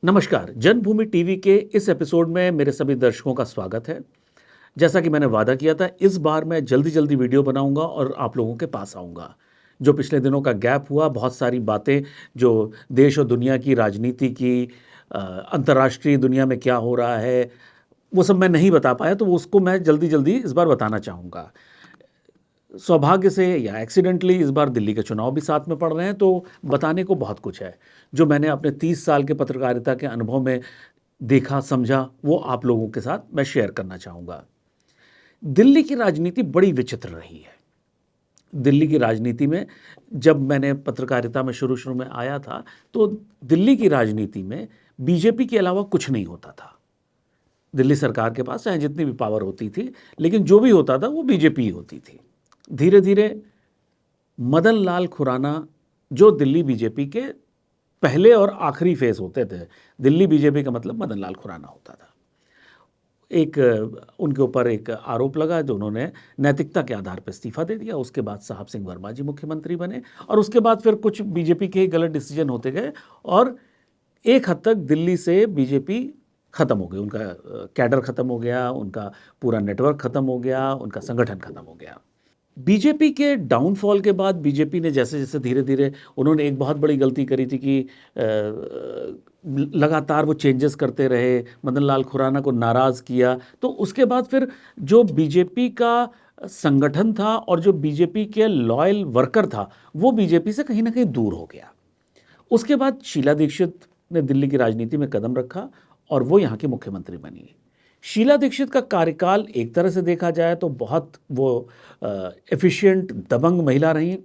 नमस्कार, जन्मभूमि टीवी के इस एपिसोड में मेरे सभी दर्शकों का स्वागत है। जैसा कि मैंने वादा किया था, इस बार मैं जल्दी-जल्दी वीडियो बनाऊँगा और आप लोगों के पास आऊँगा। जो पिछले दिनों का गैप हुआ, बहुत सारी बातें जो देश और दुनिया की राजनीति की अंतर्राष्ट्रीय दुनिया में क्या हो रहा है, वो सब मैं नहीं बता पाया, तो उसको मैं जल्दी-जल्दी इस बार बताना चाहूँगा। सौभाग्य से या एक्सीडेंटली इस बार दिल्ली के चुनाव भी साथ में पड़ रहे हैं, तो बताने को बहुत कुछ है। जो मैंने अपने 30 साल के पत्रकारिता के अनुभव में देखा, समझा, वो आप लोगों के साथ मैं शेयर करना चाहूँगा। दिल्ली की राजनीति बड़ी विचित्र रही है। दिल्ली की राजनीति में जब मैंने पत्रकारिता में शुरू-शुरू में आया था, तो दिल्ली की राजनीति में बीजेपी के अलावा कुछ नहीं होता था। दिल्ली सरकार के पास चाहे जितनी भी पावर होती थी, लेकिन जो भी होता था वो बीजेपी ही होती थी। धीरे-धीरे मदन लाल खुराना, जो दिल्ली बीजेपी के पहले और आखिरी फेज़ होते थे, दिल्ली बीजेपी का मतलब मदन लाल खुराना होता था। एक उनके ऊपर एक आरोप लगा जो उन्होंने नैतिकता के आधार पर इस्तीफ़ा दे दिया। उसके बाद साहब सिंह वर्मा जी मुख्यमंत्री बने और उसके बाद फिर कुछ बीजेपी के गलत डिसीजन होते गए और एक हद तक दिल्ली से बीजेपी ख़त्म हो गई। उनका कैडर ख़त्म हो गया, उनका पूरा नेटवर्क ख़त्म हो गया, उनका संगठन ख़त्म हो गया। बीजेपी के डाउनफॉल के बाद बीजेपी ने जैसे-जैसे धीरे-धीरे उन्होंने एक बहुत बड़ी गलती करी थी कि लगातार वो चेंजेस करते रहे, मदन लाल खुराना को नाराज़ किया। तो उसके बाद फिर जो बीजेपी का संगठन था और जो बीजेपी के लॉयल वर्कर था, वो बीजेपी से कहीं न कहीं दूर हो गया। उसके बाद शीला दीक्षित ने दिल्ली की राजनीति में कदम रखा और वो यहाँ की मुख्यमंत्री बनी। शीला दीक्षित का कार्यकाल एक तरह से देखा जाए तो बहुत वो एफिशिएंट दबंग महिला रहीं।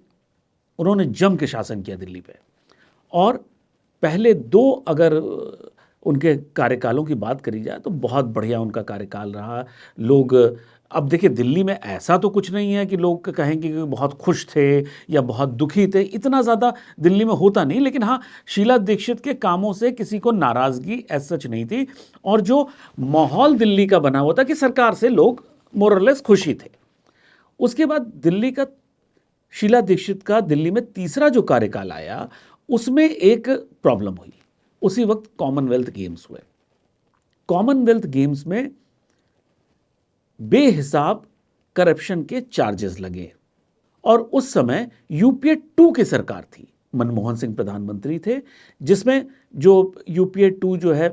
उन्होंने जम के शासन किया दिल्ली पे और पहले 2 अगर उनके कार्यकालों की बात करी जाए तो बहुत बढ़िया उनका कार्यकाल रहा। लोग अब देखिए दिल्ली में ऐसा तो कुछ नहीं है कि लोग कहेंगे कि बहुत खुश थे या बहुत दुखी थे, इतना ज़्यादा दिल्ली में होता नहीं। लेकिन हाँ, शीला दीक्षित के कामों से किसी को नाराज़गी एज़ सच नहीं थी और जो माहौल दिल्ली का बना हुआ था कि सरकार से लोग मोर और लेस खुश ही थे। उसके बाद शीला दीक्षित का दिल्ली में तीसरा जो कार्यकाल आया, उसमें एक प्रॉब्लम हुई। उसी वक्त कॉमनवेल्थ गेम्स हुए। कॉमनवेल्थ गेम्स में बेहिसाब करप्शन के चार्जेस लगे और उस समय यूपीए 2 की सरकार थी। मनमोहन सिंह प्रधानमंत्री थे, जिसमें जो यूपीए 2 जो है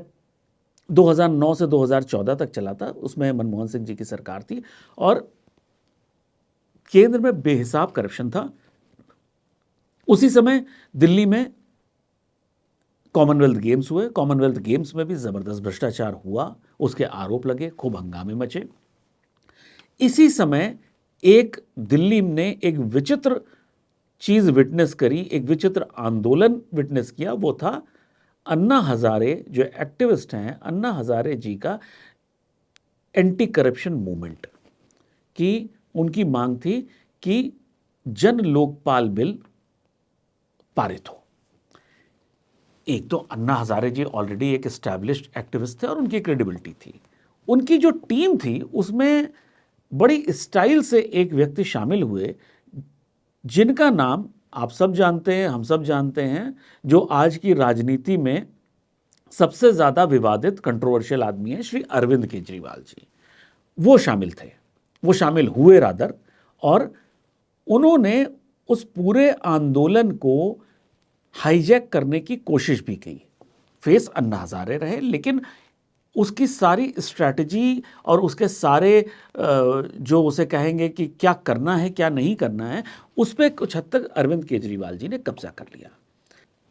2009 से 2014 तक चला था, उसमें मनमोहन सिंह जी की सरकार थी और केंद्र में बेहिसाब करप्शन था। उसी समय दिल्ली में कॉमनवेल्थ गेम्स हुए। कॉमनवेल्थ गेम्स में भी ज़बरदस्त भ्रष्टाचार हुआ, उसके आरोप लगे, खूब हंगामे मचे। इसी समय दिल्ली ने एक विचित्र चीज़ विटनेस करी, एक विचित्र आंदोलन विटनेस किया। वो था अन्ना हज़ारे जो एक्टिविस्ट हैं, अन्ना हज़ारे जी का एंटी करप्शन मूवमेंट की उनकी मांग थी कि जन लोकपाल बिल पारित हो। एक तो अन्ना हज़ारे जी ऑलरेडी एक एस्टैब्लिश्ड एक्टिविस्ट थे और उनकी क्रेडिबिलिटी थी। उनकी जो टीम थी उसमें बड़ी स्टाइल से एक व्यक्ति शामिल हुए जिनका नाम आप सब जानते हैं, हम सब जानते हैं, जो आज की राजनीति में सबसे ज़्यादा विवादित कंट्रोवर्शियल आदमी है, श्री अरविंद केजरीवाल जी। वो शामिल थे, वो शामिल हुए रादर, और उन्होंने उस पूरे आंदोलन को हाईजैक करने की कोशिश भी की। फेस अन्ना हज़ारे रहे, लेकिन उसकी सारी स्ट्रैटेजी और उसके सारे जो उसे कहेंगे कि क्या करना है क्या नहीं करना है, उस पर कुछ हद तक अरविंद केजरीवाल जी ने कब्जा कर लिया।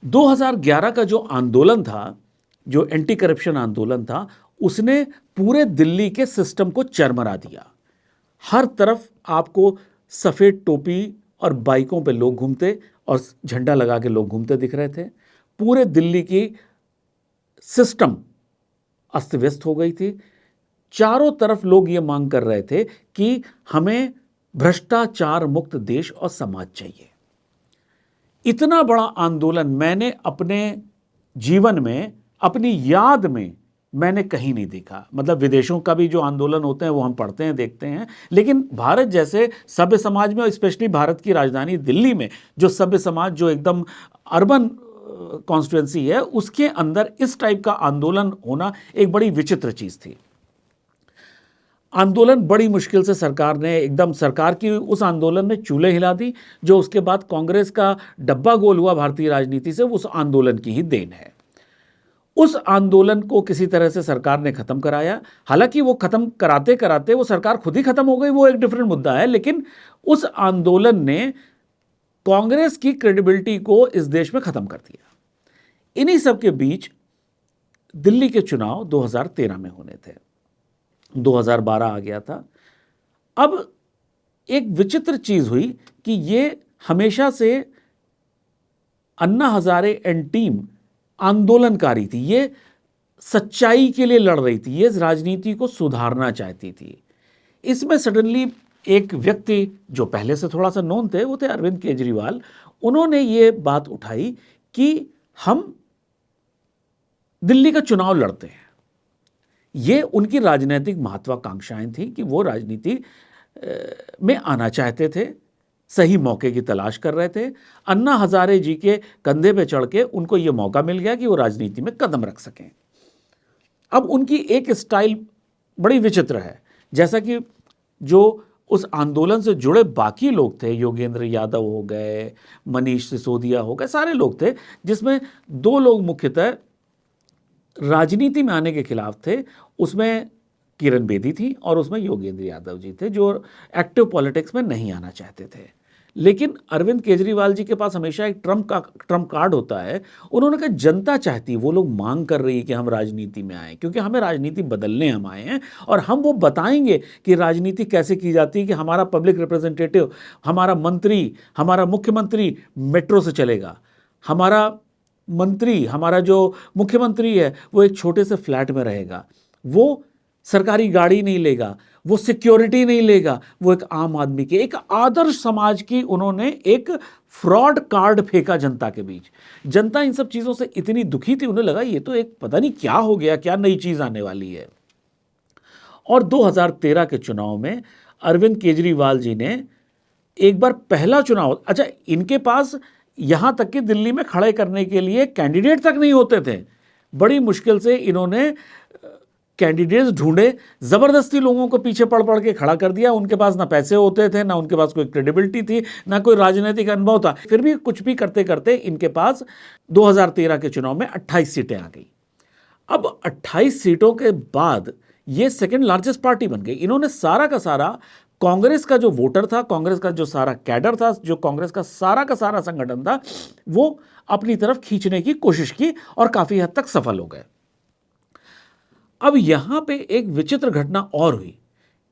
2011 का जो आंदोलन था, जो एंटी करप्शन आंदोलन था, उसने पूरे दिल्ली के सिस्टम को चरमरा दिया। हर तरफ आपको सफ़ेद टोपी और बाइकों पे लोग घूमते और झंडा लगा के लोग घूमते दिख रहे थे। पूरे दिल्ली की सिस्टम अस्त व्यस्त हो गई थी। चारों तरफ लोग ये मांग कर रहे थे कि हमें भ्रष्टाचार मुक्त देश और समाज चाहिए। इतना बड़ा आंदोलन मैंने अपने जीवन में, अपनी याद में मैंने कहीं नहीं देखा। मतलब विदेशों का भी जो आंदोलन होते हैं वो हम पढ़ते हैं, देखते हैं, लेकिन भारत जैसे सभ्य समाज में और स्पेशली भारत की राजधानी दिल्ली में जो सभ्य समाज, जो एकदम अर्बन कॉन्स्टिट्यूएंसी है उसके अंदर इस टाइप का आंदोलन होना एक बड़ी विचित्र चीज थी। आंदोलन बड़ी मुश्किल से सरकार ने एकदम सरकार की उस आंदोलन ने चूल्हे हिला दी, जो उसके बाद कांग्रेस का डब्बा गोल हुआ भारतीय राजनीति से, उस आंदोलन की ही देन है। उस आंदोलन को किसी तरह से सरकार ने खत्म कराया। हालांकि वो खत्म कराते कराते वो सरकार खुद ही खत्म हो गई, वो एक डिफरेंट मुद्दा है, लेकिन उस आंदोलन ने कांग्रेस की क्रेडिबिलिटी को इस देश में खत्म कर दिया। इन्हीं सब के बीच दिल्ली के चुनाव 2013 में होने थे, 2012 आ गया था। अब एक विचित्र चीज हुई कि ये हमेशा से अन्ना हजारे एंड टीम आंदोलनकारी थी, ये सच्चाई के लिए लड़ रही थी, ये राजनीति को सुधारना चाहती थी। इसमें सडनली एक व्यक्ति जो पहले से थोड़ा सा नोन थे, वो थे अरविंद केजरीवाल। उन्होंने ये बात उठाई कि हम दिल्ली का चुनाव लड़ते हैं। ये उनकी राजनीतिक महत्वाकांक्षाएं थी कि वो राजनीति में आना चाहते थे, सही मौके की तलाश कर रहे थे। अन्ना हजारे जी के कंधे पे चढ़ के उनको ये मौका मिल गया कि वो राजनीति में कदम रख सकें। अब उनकी एक स्टाइल बड़ी विचित्र है, जैसा कि जो उस आंदोलन से जुड़े बाकी लोग थे, योगेंद्र यादव हो गए, मनीष सिसोदिया हो गए, सारे लोग थे, जिसमें दो लोग मुख्यतः राजनीति में आने के खिलाफ थे। उसमें किरण बेदी थी और उसमें योगेंद्र यादव जी थे, जो एक्टिव पॉलिटिक्स में नहीं आना चाहते थे। लेकिन अरविंद केजरीवाल जी के पास हमेशा एक ट्रम्प कार्ड होता है। उन्होंने कहा जनता चाहती है, वो लोग मांग कर रही है कि हम राजनीति में आए, क्योंकि हमें राजनीति बदलने हम आए हैं और हम वो बताएंगे कि राजनीति कैसे की जाती है, कि हमारा पब्लिक रिप्रेजेंटेटिव, हमारा मंत्री, हमारा मुख्यमंत्री मेट्रो से चलेगा, हमारा मंत्री, हमारा जो मुख्यमंत्री है वो एक छोटे से फ्लैट में रहेगा, वो सरकारी गाड़ी नहीं लेगा, वो सिक्योरिटी नहीं लेगा, वो एक आम आदमी के, एक आदर्श समाज की उन्होंने एक फ्रॉड कार्ड फेंका जनता के बीच। जनता इन सब चीजों से इतनी दुखी थी, उन्हें लगा ये तो एक पता नहीं क्या हो गया, क्या नई चीज आने वाली है। और 2013 के चुनाव में अरविंद केजरीवाल जी ने एक बार पहला चुनाव, अच्छा इनके पास यहां तक कि दिल्ली में खड़े करने के लिए कैंडिडेट तक नहीं होते थे। बड़ी मुश्किल से इन्होंने कैंडिडेट्स ढूंढे, जबरदस्ती लोगों को पीछे पड़ पड़ के खड़ा कर दिया। उनके पास ना पैसे होते थे, ना उनके पास कोई क्रेडिबिलिटी थी, ना कोई राजनीतिक अनुभव था। फिर भी कुछ भी करते करते इनके पास 2013 के चुनाव में 28 सीटें आ गई। अब 28 सीटों के बाद ये सेकेंड लार्जेस्ट पार्टी बन गई। इन्होंने सारा का सारा कांग्रेस का जो वोटर था, कांग्रेस का जो सारा कैडर था, जो कांग्रेस का सारा संगठन था, वो अपनी तरफ खींचने की कोशिश की और काफी हद तक सफल हो गए। अब यहां पे एक विचित्र घटना और हुई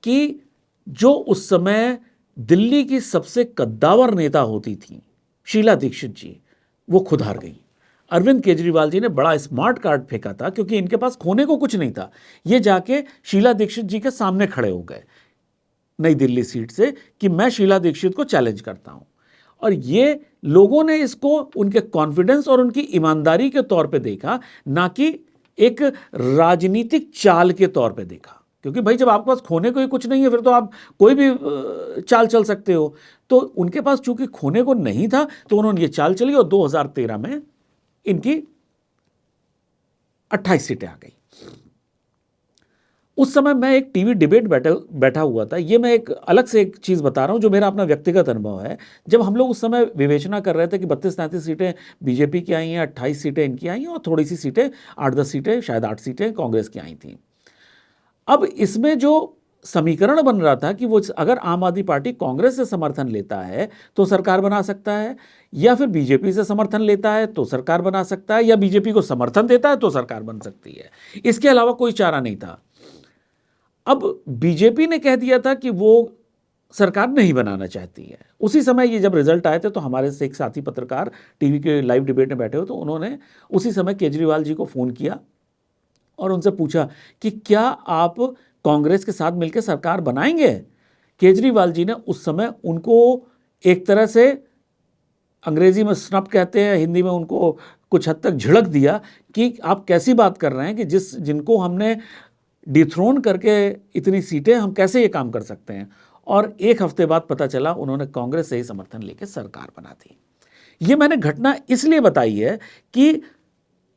कि जो उस समय दिल्ली की सबसे कद्दावर नेता होती थी शीला दीक्षित जी, वो खुद हार गई। अरविंद केजरीवाल जी ने बड़ा स्मार्ट कार्ड फेंका था, क्योंकि इनके पास खोने को कुछ नहीं था। ये जाके शीला दीक्षित जी के सामने खड़े हो गए नई दिल्ली सीट से कि मैं शीला दीक्षित को चैलेंज करता हूं। और ये लोगों ने इसको उनके कॉन्फिडेंस और उनकी ईमानदारी के तौर पे देखा, ना कि एक राजनीतिक चाल के तौर पे देखा। क्योंकि भाई जब आपके पास खोने को ही कुछ नहीं है, फिर तो आप कोई भी चाल चल सकते हो। तो उनके पास चूंकि खोने को नहीं था, तो उन्होंने ये चाल चली और 2013 में इनकी 28 सीटें आ गई। उस समय मैं एक टीवी डिबेट बैठा हुआ था। ये मैं एक अलग से एक चीज़ बता रहा हूँ जो मेरा अपना व्यक्तिगत अनुभव है। जब हम लोग उस समय विवेचना कर रहे थे कि 32-33 सीटें बीजेपी की आई हैं, 28 सीटें इनकी आई हैं और थोड़ी सी सीटें 8-10 सीटें, शायद 8 सीटें कांग्रेस की आई थी। अब इसमें जो समीकरण बन रहा था कि वो अगर आम आदमी पार्टी कांग्रेस से समर्थन लेता है तो सरकार बना सकता है, या फिर बीजेपी से समर्थन लेता है तो सरकार बना सकता है, या बीजेपी को समर्थन देता है तो सरकार बन सकती है। इसके अलावा कोई चारा नहीं था। अब बीजेपी ने कह दिया था कि वो सरकार नहीं बनाना चाहती है। उसी समय ये जब रिजल्ट आए थे तो हमारे से एक साथी पत्रकार टीवी के लाइव डिबेट में बैठे हो, तो उन्होंने उसी समय केजरीवाल जी को फ़ोन किया और उनसे पूछा कि क्या आप कांग्रेस के साथ मिलकर सरकार बनाएंगे। केजरीवाल जी ने उस समय उनको एक तरह से, अंग्रेजी में स्नप कहते हैं, हिंदी में उनको कुछ हद तक झिड़क दिया कि आप कैसी बात कर रहे हैं कि जिनको हमने डिथ्रोन करके इतनी सीटें, हम कैसे ये काम कर सकते हैं। और एक हफ्ते बाद पता चला उन्होंने कांग्रेस से ही समर्थन लेकर सरकार बना दी। ये मैंने घटना इसलिए बताई है कि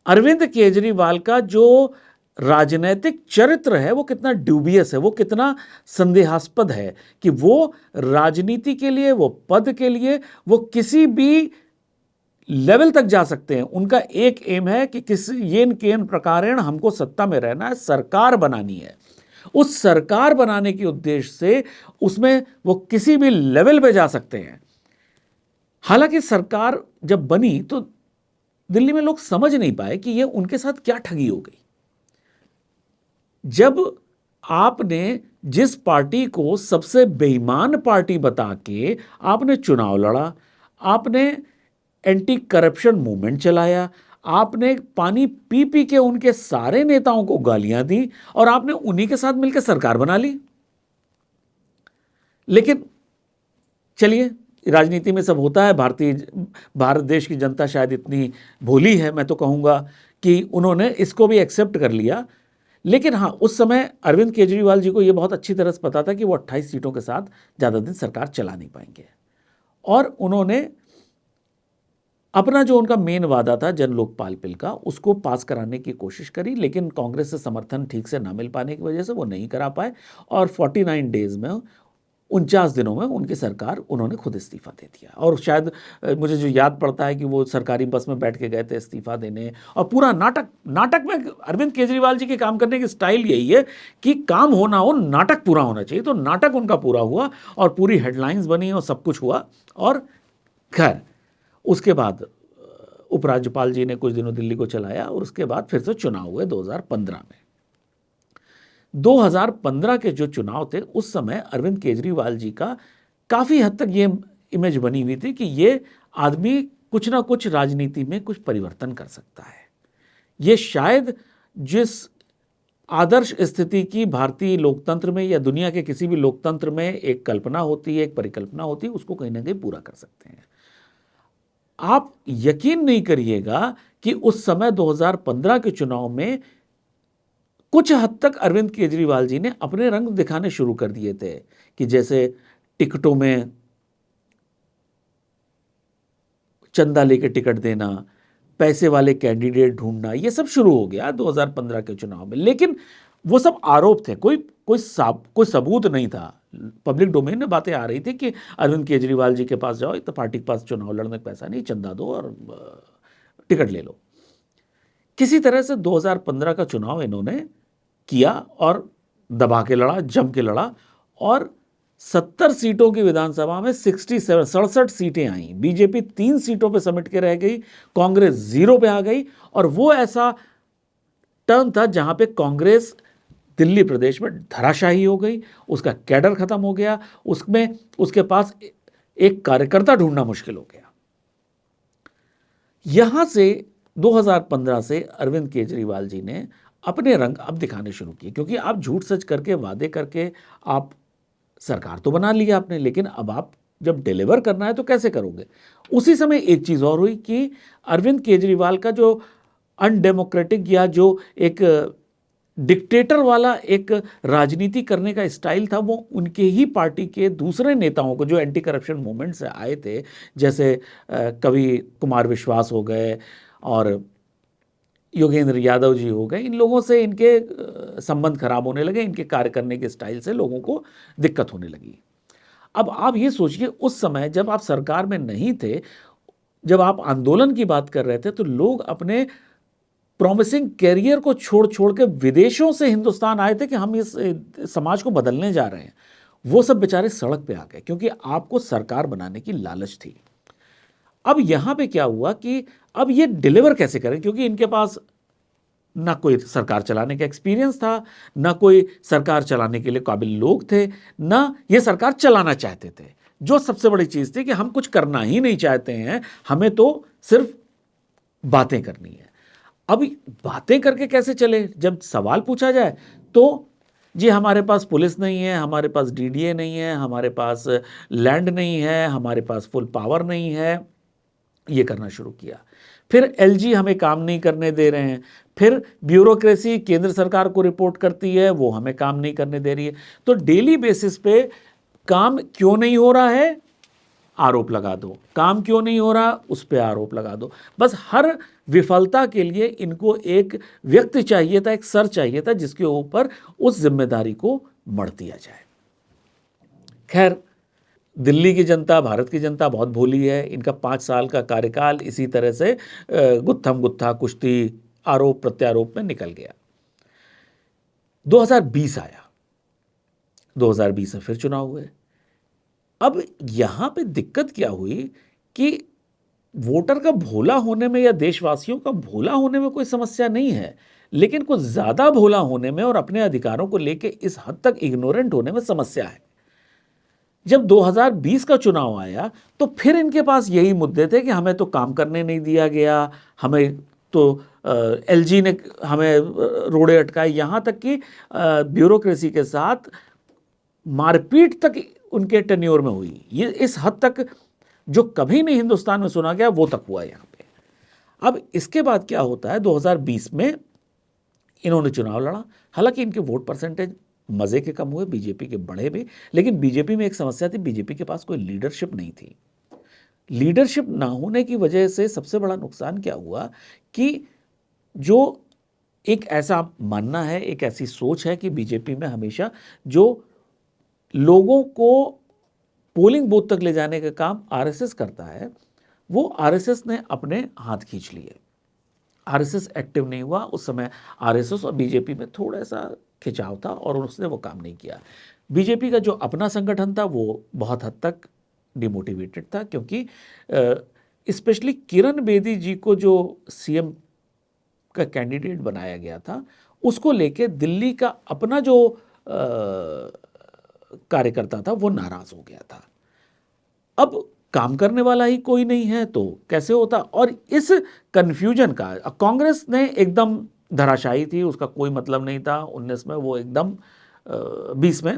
अरविंद केजरीवाल का जो राजनैतिक चरित्र है वो कितना ड्यूबियस है, वो कितना संदेहास्पद है कि वो राजनीति के लिए, वो पद के लिए, वो किसी भी लेवल तक जा सकते हैं। उनका एक एम है कि किसी येन केन प्रकारेण हमको सत्ता में रहना है, सरकार बनानी है। उस सरकार बनाने के उद्देश्य से उसमें वो किसी भी लेवल पे जा सकते हैं। हालांकि सरकार जब बनी तो दिल्ली में लोग समझ नहीं पाए कि ये उनके साथ क्या ठगी हो गई। जब आपने जिस पार्टी को सबसे बेईमान पार्टी बता के आपने चुनाव लड़ा, आपने एंटी करप्शन मूवमेंट चलाया, आपने पानी पी पी के उनके सारे नेताओं को गालियां दी और आपने उन्हीं के साथ मिलकर सरकार बना ली। लेकिन चलिए, राजनीति में सब होता है। भारत देश की जनता शायद इतनी भोली है, मैं तो कहूंगा कि उन्होंने इसको भी एक्सेप्ट कर लिया। लेकिन हाँ, उस समय अरविंद केजरीवाल जी को यह बहुत अच्छी तरह से पता था कि वो 28 सीटों के साथ ज़्यादा दिन सरकार चला नहीं पाएंगे, और उन्होंने अपना जो उनका मेन वादा था जन लोकपाल बिल का, उसको पास कराने की कोशिश करी, लेकिन कांग्रेस से समर्थन ठीक से ना मिल पाने की वजह से वो नहीं करा पाए, और 49 डेज में, 49 दिनों में उनकी सरकार, उन्होंने खुद इस्तीफा दे दिया। और शायद मुझे जो याद पड़ता है कि वो सरकारी बस में बैठ के गए थे इस्तीफा देने, और पूरा नाटक में अरविंद केजरीवाल जी के काम करने की स्टाइल यही है कि काम होना हो, नाटक पूरा होना चाहिए। तो नाटक उनका पूरा हुआ और पूरी हेडलाइंस बनी और सब कुछ हुआ। और खैर, उसके बाद उपराज्यपाल जी ने कुछ दिनों दिल्ली को चलाया और उसके बाद फिर से चुनाव हुए 2015 में। 2015 के जो चुनाव थे उस समय अरविंद केजरीवाल जी का काफ़ी हद तक ये इमेज बनी हुई थी कि ये आदमी कुछ ना कुछ राजनीति में कुछ परिवर्तन कर सकता है। ये शायद जिस आदर्श स्थिति की भारतीय लोकतंत्र में या दुनिया के किसी भी लोकतंत्र में एक कल्पना होती है, एक परिकल्पना होती है, उसको कहीं ना कहीं पूरा कर सकते हैं। आप यकीन नहीं करिएगा कि उस समय 2015 के चुनाव में कुछ हद तक अरविंद केजरीवाल जी ने अपने रंग दिखाने शुरू कर दिए थे, कि जैसे टिकटों में चंदा लेके टिकट देना, पैसे वाले कैंडिडेट ढूंढना, ये सब शुरू हो गया 2015 के चुनाव में। लेकिन वो सब आरोप थे, कोई सबूत नहीं था। पब्लिक डोमेन में बातें आ रही थी कि अरविंद केजरीवाल जी के पास जाओ तो पार्टी के पास चुनाव लड़ने का पैसा नहीं, चंदा दो और टिकट ले लो। किसी तरह से 2015 का चुनाव इन्होंने किया और दबा के लड़ा, जम के लड़ा, और 70 सीटों की विधानसभा में 67 सीटें आई। बीजेपी 3 सीटों पे समेट के रह गई, कांग्रेस 0 पे आ गई। और वो ऐसा टर्न था जहां पे कांग्रेस दिल्ली प्रदेश में धराशायी हो गई, उसका कैडर खत्म हो गया, उसमें उसके पास एक कार्यकर्ता ढूंढना मुश्किल हो गया। यहां से 2015 से अरविंद केजरीवाल जी ने अपने रंग अब दिखाने शुरू किए, क्योंकि आप झूठ सच करके, वादे करके आप सरकार तो बना लिया आपने, लेकिन अब आप जब डिलीवर करना है तो कैसे करोगे। उसी समय एक चीज और हुई कि अरविंद केजरीवाल का जो अनडेमोक्रेटिक या जो एक डिक्टेटर वाला एक राजनीति करने का स्टाइल था, वो उनके ही पार्टी के दूसरे नेताओं को जो एंटी करप्शन मूवमेंट से आए थे, जैसे कवि कुमार विश्वास हो गए और योगेंद्र यादव जी हो गए, इन लोगों से इनके संबंध खराब होने लगे, इनके कार्य करने के स्टाइल से लोगों को दिक्कत होने लगी। अब आप ये सोचिए, उस समय जब आप सरकार में नहीं थे, जब आप आंदोलन की बात कर रहे थे, तो लोग अपने प्रॉमिसिंग कैरियर को छोड़ छोड़ के विदेशों से हिंदुस्तान आए थे कि हम इस समाज को बदलने जा रहे हैं। वो सब बेचारे सड़क पे आ गए, क्योंकि आपको सरकार बनाने की लालच थी। अब यहां पे क्या हुआ कि अब ये डिलीवर कैसे करें, क्योंकि इनके पास ना कोई सरकार चलाने का एक्सपीरियंस था, ना कोई सरकार चलाने के लिए काबिल लोग थे, ना ये सरकार चलाना चाहते थे। जो सबसे बड़ी चीज थी कि हम कुछ करना ही नहीं चाहते हैं, हमें तो सिर्फ बातें करनी है। अब बातें करके कैसे चले, जब सवाल पूछा जाए तो जी हमारे पास पुलिस नहीं है, हमारे पास डीडीए नहीं है, हमारे पास लैंड नहीं है, हमारे पास फुल पावर नहीं है, ये करना शुरू किया। फिर एलजी हमें काम नहीं करने दे रहे हैं, फिर ब्यूरोक्रेसी केंद्र सरकार को रिपोर्ट करती है, वो हमें काम नहीं करने दे रही है। तो डेली बेसिस पे काम क्यों नहीं हो रहा है, आरोप लगा दो, काम क्यों नहीं हो रहा उस पर आरोप लगा दो। बस हर विफलता के लिए इनको एक व्यक्ति चाहिए था, एक सर चाहिए था जिसके ऊपर उस जिम्मेदारी को मढ़ दिया जाए। खैर, दिल्ली की जनता, भारत की जनता बहुत भोली है। इनका 5 साल का कार्यकाल इसी तरह से गुत्थम गुत्था कुश्ती आरोप प्रत्यारोप में निकल गया। 2020 आया, 2020 में फिर चुनाव हुए। अब यहां पे दिक्कत क्या हुई कि वोटर का भोला होने में या देशवासियों का भोला होने में कोई समस्या नहीं है, लेकिन कुछ ज्यादा भोला होने में और अपने अधिकारों को लेके इस हद तक इग्नोरेंट होने में समस्या है। जब 2020 का चुनाव आया तो फिर इनके पास यही मुद्दे थे कि हमें तो काम करने नहीं दिया गया, हमें तो एलजी ने हमें रोड़े अटकाए, यहां तक कि ब्यूरोक्रेसी के साथ मारपीट तक उनके टेन्योर में हुई। ये इस हद तक जो कभी नहीं हिंदुस्तान में सुना गया वो तक हुआ यहां पे। अब इसके बाद क्या होता है, 2020 में इन्होंने चुनाव लड़ा। हालांकि इनके वोट परसेंटेज मजे के कम हुए, बीजेपी के बढ़े भी, लेकिन बीजेपी में एक समस्या थी, बीजेपी के पास कोई लीडरशिप नहीं थी। लीडरशिप ना होने की वजह से सबसे बड़ा नुकसान क्या हुआ कि जो एक ऐसा मानना है, एक ऐसी सोच है कि बीजेपी में हमेशा जो लोगों को पोलिंग बूथ तक ले जाने का काम आरएसएस करता है, वो आरएसएस ने अपने हाथ खींच लिए। आरएसएस एक्टिव नहीं हुआ उस समय। आरएसएस और बीजेपी में थोड़ा सा खिंचाव था और उसने वो काम नहीं किया। बीजेपी का जो अपना संगठन था वो बहुत हद तक डिमोटिवेटेड था, क्योंकि स्पेशली किरण बेदी जी को जो सीएम का कैंडिडेट बनाया गया था उसको लेके दिल्ली का अपना जो कार्यकर्ता था वो नाराज हो गया था। अब काम करने वाला ही कोई नहीं है तो कैसे होता। और इस कंफ्यूजन का कांग्रेस ने एकदम धराशायी थी, उसका कोई मतलब नहीं था। 19 में वो एकदम 20 में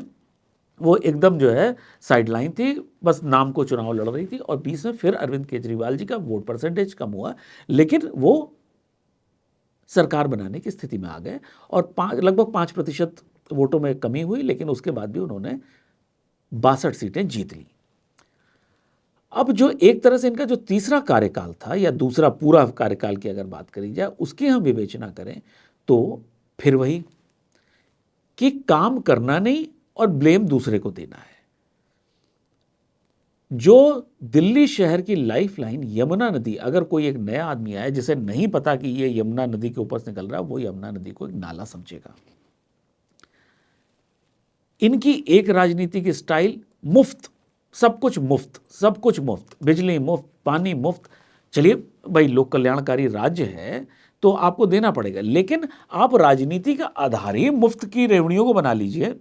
वो एकदम जो है साइडलाइन थी, बस नाम को चुनाव लड़ रही थी। और 20 में फिर अरविंद केजरीवाल जी का वोट परसेंटेज कम हुआ, लेकिन वो सरकार बनाने की स्थिति में आ गए और लगभग 5% वोटों में कमी हुई, लेकिन उसके बाद भी उन्होंने 62 सीटें जीत ली। अब जो एक तरह से इनका जो तीसरा कार्यकाल था या दूसरा पूरा कार्यकाल की अगर बात करी जाए उसकी हम विवेचना करें तो फिर वही कि काम करना नहीं और ब्लेम दूसरे को देना है। जो दिल्ली शहर की लाइफलाइन यमुना नदी, अगर कोई एक नया आदमी आए जिसे नहीं पता कि ये यमुना नदी के ऊपर से निकल रहा है, वो यमुना नदी को एक नाला समझेगा। इनकी एक राजनीति की स्टाइल मुफ्त, सब कुछ मुफ्त, सब कुछ मुफ्त, बिजली मुफ्त, पानी मुफ्त। चलिए भाई, लोक कल्याणकारी राज्य है तो आपको देना पड़ेगा, लेकिन आप राजनीति का आधार ही मुफ्त की रेवड़ियों को बना लीजिए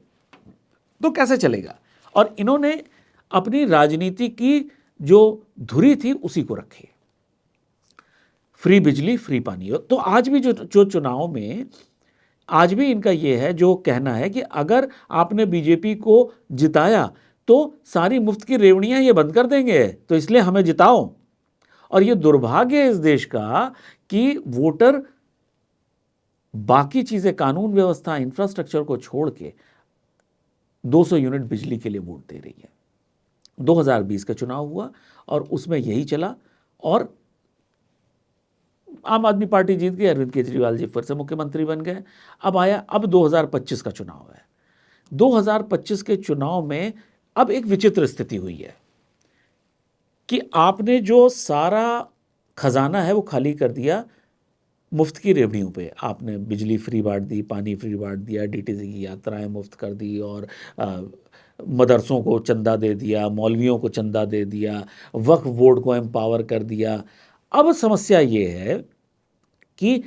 तो कैसे चलेगा। और इन्होंने अपनी राजनीति की जो धुरी थी उसी को रखी, फ्री बिजली फ्री पानी। तो आज भी जो चुनाव में आज भी इनका यह है, जो कहना है कि अगर आपने बीजेपी को जिताया तो सारी मुफ्त की रेवड़ियां ये बंद कर देंगे, तो इसलिए हमें जिताओ। और ये दुर्भाग्य है इस देश का कि वोटर बाकी चीजें, कानून व्यवस्था, इंफ्रास्ट्रक्चर को छोड़ के 200 यूनिट बिजली के लिए वोट दे रही है। 2020 का चुनाव हुआ और उसमें यही चला और आम आदमी पार्टी जीत गई, अरविंद केजरीवाल जी फिर से मुख्यमंत्री बन गए। अब 2025 का चुनाव है। 2025 के चुनाव में अब एक विचित्र स्थिति हुई है कि आपने जो सारा खजाना है वो खाली कर दिया मुफ्त की रेवड़ियों पे। आपने बिजली फ्री बांट दी, पानी फ्री बांट दिया, डीटीसी की यात्राएं मुफ्त कर दी और मदरसों को चंदा दे दिया, मौलवियों को चंदा दे दिया, वक्फ बोर्ड को एम्पावर कर दिया। अब समस्या ये है कि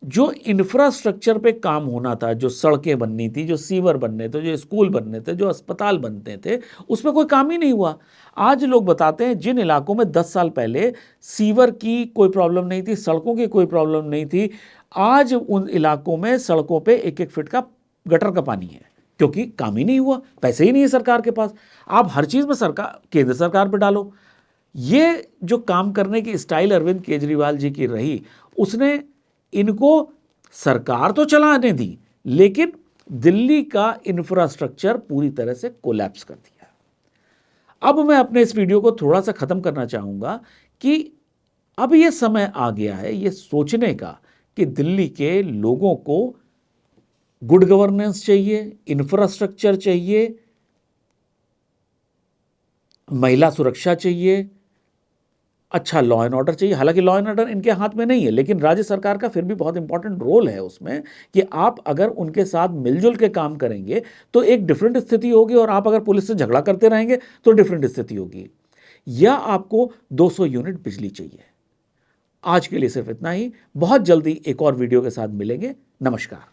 जो इंफ्रास्ट्रक्चर पे काम होना था, जो सड़कें बननी थी, जो सीवर बनने थे, जो स्कूल बनने थे, जो अस्पताल बनते थे, उसमें कोई काम ही नहीं हुआ। आज लोग बताते हैं जिन इलाकों में 10 साल पहले सीवर की कोई प्रॉब्लम नहीं थी, सड़कों की कोई प्रॉब्लम नहीं थी, आज उन इलाकों में सड़कों पे 1-1 फीट का गटर का पानी है, क्योंकि काम ही नहीं हुआ, पैसे ही नहीं है सरकार के पास। आप हर चीज़ में सरकार, केंद्र सरकार पर डालो। ये जो काम करने की स्टाइल अरविंद केजरीवाल जी की रही, उसने इनको सरकार तो चलाने दी, लेकिन दिल्ली का इंफ्रास्ट्रक्चर पूरी तरह से कोलैप्स कर दिया। अब मैं अपने इस वीडियो को थोड़ा सा ख़त्म करना चाहूँगा कि अब ये समय आ गया है ये सोचने का कि दिल्ली के लोगों को गुड गवर्नेंस चाहिए, इंफ्रास्ट्रक्चर चाहिए, महिला सुरक्षा चाहिए, अच्छा लॉ एंड ऑर्डर चाहिए। हालांकि लॉ एंड ऑर्डर इनके हाथ में नहीं है, लेकिन राज्य सरकार का फिर भी बहुत इंपॉर्टेंट रोल है उसमें कि आप अगर उनके साथ मिलजुल के काम करेंगे तो एक डिफरेंट स्थिति होगी, और आप अगर पुलिस से झगड़ा करते रहेंगे तो डिफरेंट स्थिति होगी। या आपको 200 यूनिट बिजली चाहिए। आज के लिए सिर्फ इतना ही। बहुत जल्दी एक और वीडियो के साथ मिलेंगे। नमस्कार।